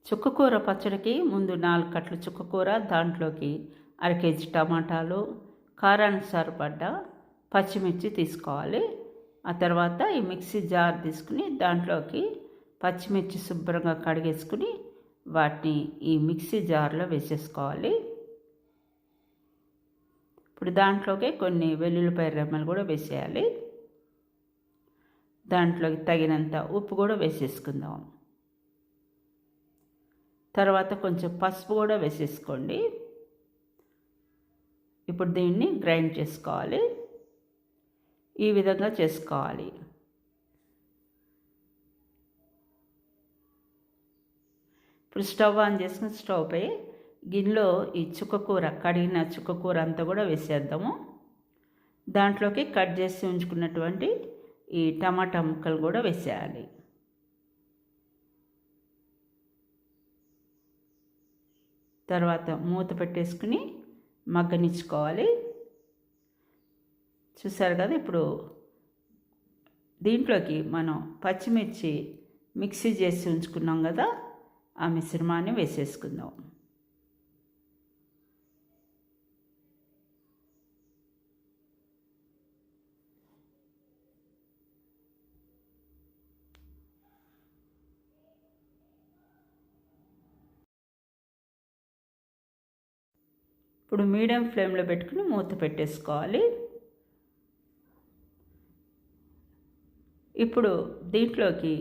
చుక్కకూర పచ్చడికి ముందు 4 కట్టలు చుక్కకూర, దాంట్లోకి అర కేజీ టమాటాలు, కారానికి సరిపడ్డ పచ్చిమిర్చి తీసుకోవాలి. ఆ తర్వాత ఈ మిక్సీ జార్ తీసుకుని దాంట్లోకి పచ్చిమిర్చి శుభ్రంగా కడిగేసుకుని వాటిని ఈ మిక్సీ జార్లో వేసేసుకోవాలి. ఇప్పుడు దాంట్లోకి కొన్ని వెల్లుల్లిపాయ రెమ్మలు కూడా వేసేయాలి. దాంట్లోకి తగినంత ఉప్పు కూడా వేసేసుకుందాం. తర్వాత కొంచెం పసుపు కూడా వేసేసుకోండి. ఇప్పుడు దీన్ని గ్రైండ్ చేసుకోవాలి. ఈ విధంగా చేసుకోవాలి. ఇప్పుడు స్టవ్ ఆన్ చేసుకుని స్టవ్ పై గిన్నెలో ఈ చుక్కకూర, కడిగిన చుక్కకూర అంతా కూడా వేసేద్దాము. దాంట్లోకి కట్ చేసి ఉంచుకున్నటువంటి ఈ టమాటా ముక్కలు కూడా వేసేయాలి. తర్వాత మూత పెట్టేసుకుని మగ్గనిచ్చుకోవాలి. చూసారు కదా, ఇప్పుడు దీంట్లోకి మనం పచ్చిమిర్చి మిక్సీ చేసి ఉంచుకున్నాం కదా, ఆ మిశ్రమాన్ని వేసేసుకుందాం. ఇప్పుడు మీడియం ఫ్లేమ్లో పెట్టుకుని మూత పెట్టేసుకోవాలి. ఇప్పుడు దీంట్లోకి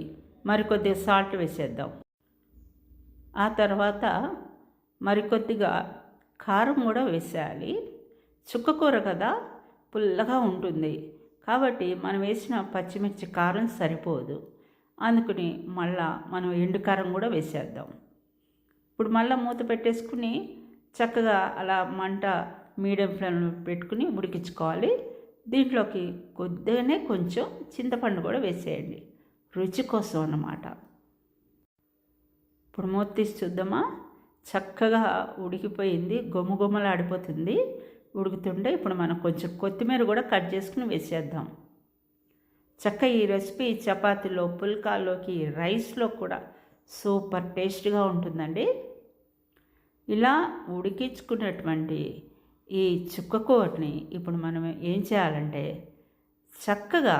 మరికొద్దిగా సాల్ట్ వేసేద్దాం. ఆ తర్వాత మరికొద్దిగా కారం కూడా వేసేయాలి. చుక్కకూర కదా, పుల్లగా ఉంటుంది కాబట్టి మనం వేసిన పచ్చిమిర్చి కారం సరిపోదు. అందుకని మళ్ళా మనం ఎండు కారం కూడా వేసేద్దాం. ఇప్పుడు మళ్ళీ మూత పెట్టేసుకుని చక్కగా అలా మంట మీడియం ఫ్లేమ్లో పెట్టుకుని ఉడికించుకోవాలి. దీంట్లోకి కొద్దిగానే కొంచెం చింతపండు కూడా వేసేయండి, రుచి కోసం అన్నమాట. ఇప్పుడు మూత తీసి చూద్దామా, చక్కగా ఉడికిపోయింది, గుమగుమలాడిపోతుంది. ఉడుకుతుంటే ఇప్పుడు మనం కొంచెం కొత్తిమీర కూడా కట్ చేసుకుని వేసేద్దాం. చక్కగా ఈ రెసిపీ చపాతీలో, పుల్కాల్లోకి, రైస్లో కూడా సూపర్ టేస్ట్గా ఉంటుందండి. ఇలా ఉడికించుకున్నటువంటి ఈ చుక్కకూరని ఇప్పుడు మనం ఏం చేయాలంటే చక్కగా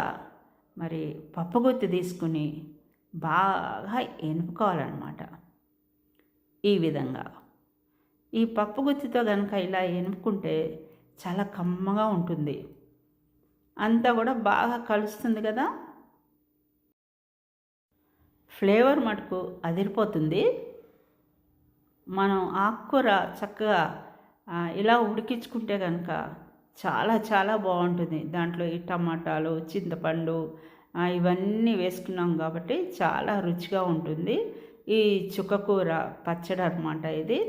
మరి పప్పుగుత్తి తీసుకుని బాగా ఎనుపుకోవాలన్నమాట. ఈ విధంగా ఈ పప్పుగుత్తితో కనుక ఇలా ఎనుపుకుంటే చాలా కమ్మగా ఉంటుంది, అంతా కూడా బాగా కలుస్తుంది కదా, ఫ్లేవర్ మటుకు అదిరిపోతుంది. మనం ఆకుకూర చక్కగా ఇలా ఉడికించుకుంటే కనుక చాలా చాలా బాగుంటుంది. దాంట్లో ఈ టమాటాలు, చింతపండు ఇవన్నీ వేసుకున్నాం కాబట్టి చాలా రుచిగా ఉంటుంది. ఈ చుక్కకూర పచ్చడి అన్నమాట ఇది.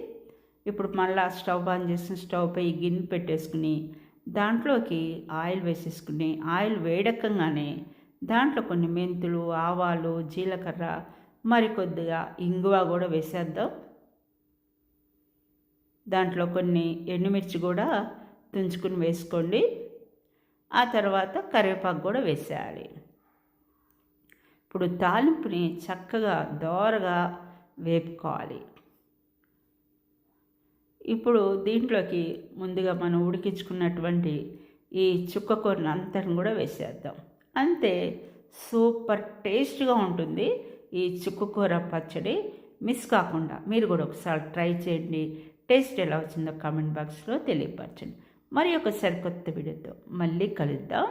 ఇప్పుడు మళ్ళీ స్టవ్ ఆన్ చేసిన స్టవ్ పై గిన్నె పెట్టేసుకుని దాంట్లోకి ఆయిల్ వేసేసుకుని, ఆయిల్ వేడెక్కగానే దాంట్లో కొన్ని మెంతులు, ఆవాలు, జీలకర్ర, మరికొద్దిగా ఇంగువ కూడా వేసేద్దాం. దాంట్లో కొన్ని ఎండుమిర్చి కూడా తుంచుకుని వేసుకోండి. ఆ తర్వాత కరివేపాకు కూడా వేసేయాలి. ఇప్పుడు తాలింపుని చక్కగా దోరగా వేపుకోవాలి. ఇప్పుడు దీంట్లోకి ముందుగా మనం ఉడికించుకున్నటువంటి ఈ చుక్కకూరను అంతని కూడా వేసేద్దాం. అంతే, సూపర్ టేస్ట్గా ఉంటుంది ఈ చుక్కకూర పచ్చడి. మిస్ కాకుండా మీరు కూడా ఒకసారి ట్రై చేయండి. టేస్ట్ ఎలా వచ్చిందో కామెంట్ బాక్స్లో తెలియపరచండి. మరి ఒక సరికొత్త వీడియోతో మళ్ళీ కలుద్దాం.